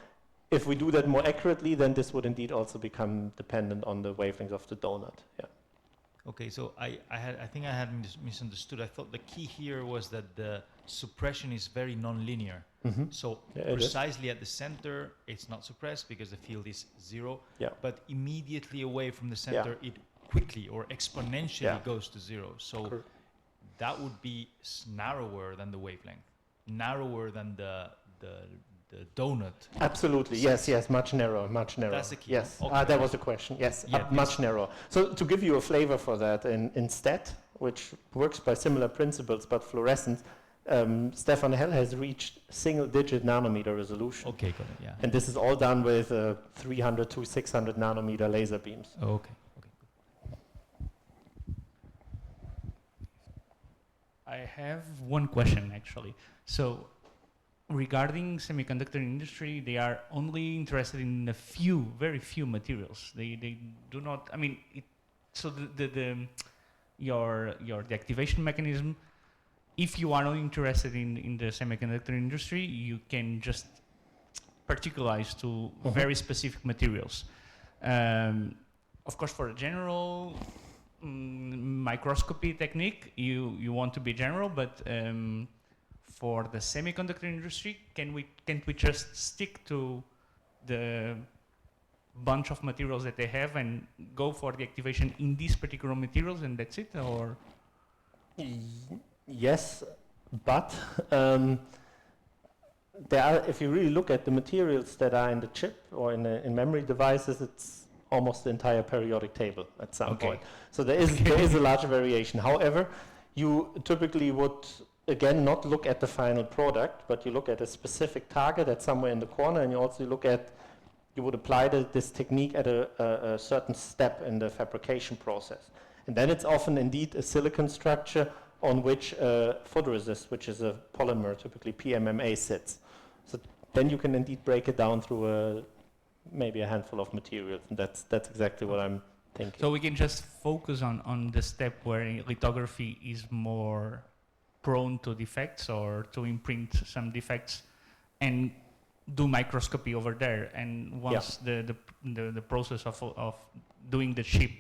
if we do that more accurately, then this would indeed also become dependent on the wavelength of the donut. Yeah. Okay, so I think I had misunderstood. I thought the key here was that the suppression is very non-linear. So precisely at the center, it's not suppressed because the field is zero. Yeah. But immediately away from the center, it quickly or exponentially goes to zero. So that would be narrower than the wavelength, narrower than the donut. Absolutely, yes, much narrower, much narrower. That's the key. Yes, Okay. that was the question. Yes, much narrower. So to give you a flavor for that, in STAT, which works by similar principles but fluorescent, Stefan Hell has reached single-digit nanometer resolution. Okay, got it. Yeah. And this is all done with 300 to 600 nanometer laser beams. Oh, okay. I have one question actually. So regarding semiconductor industry, they are only interested in a few, very few materials. They do not, I mean, so your deactivation mechanism, if you are not interested in the semiconductor industry, you can just particularize to very specific materials. Of course, for a general microscopy technique, you want to be general, but for the semiconductor industry, can't we just stick to the bunch of materials that they have and go for the activation in these particular materials and that's it? Or Yes, but there are, if you really look at the materials that are in the chip or in memory devices, it's almost the entire periodic table at some point. So there is a large variation. However, you typically would, again, not look at the final product, but you look at a specific target that's somewhere in the corner, and you also look at, you would apply this technique at a certain step in the fabrication process. And then it's often indeed a silicon structure on which photoresist, which is a polymer, typically PMMA, sits. So then you can indeed break it down through maybe a handful of materials, and that's exactly what I'm thinking. So we can just focus on the step where lithography is more prone to defects or to imprint some defects, and do microscopy over there. And once the process of doing the chip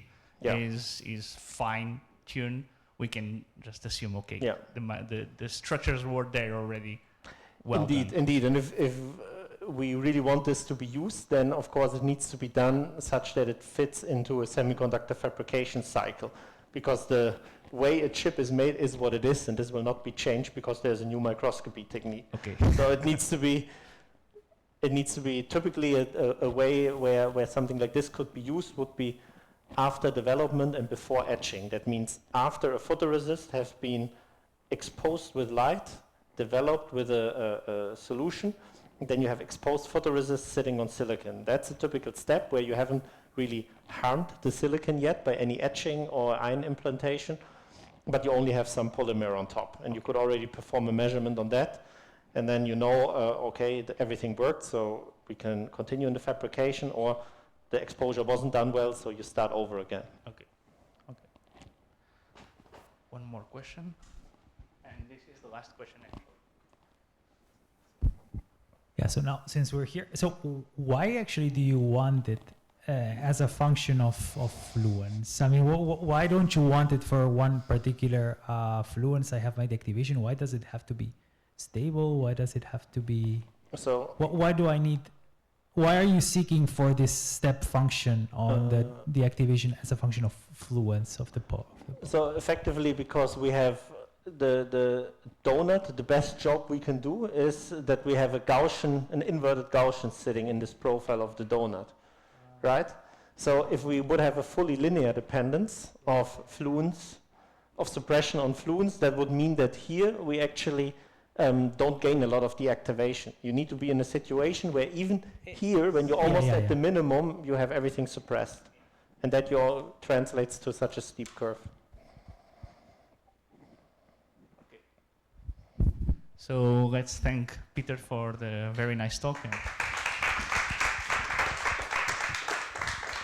is fine-tuned, we can just assume, okay, the structures were there already. Well indeed. And if we really want this to be used, then of course it needs to be done such that it fits into a semiconductor fabrication cycle, because the way a chip is made is what it is, and this will not be changed because there's a new microscopy technique. Okay. So it needs to be typically a way where something like this could be used would be after development and before etching. That means after a photoresist has been exposed with light, developed with a solution, and then you have exposed photoresist sitting on silicon. That's a typical step where you haven't really harmed the silicon yet by any etching or ion implantation, but you only have some polymer on top. And you could already perform a measurement on that, and then you know, okay, everything worked, so we can continue in the fabrication, or the exposure wasn't done well, so you start over again. Okay. One more question, and this is the last question actually. Yeah, so now since we're here, so why actually do you want it as a function of fluence? I mean, why don't you want it for one particular fluence? I have my deactivation. Why does it have to be stable? Why does it have to be? So why do I need? Why are you seeking for this step function on the deactivation as a function of fluence of the pole? So effectively, because we have the donut, the best job we can do is that we have an inverted Gaussian sitting in this profile of the donut, right? So if we would have a fully linear dependence of fluence, of suppression on fluence, that would mean that here we actually don't gain a lot of deactivation. You need to be in a situation where even here, when you're almost at the minimum, you have everything suppressed. And that translates to such a steep curve. So let's thank Peter for the very nice talk.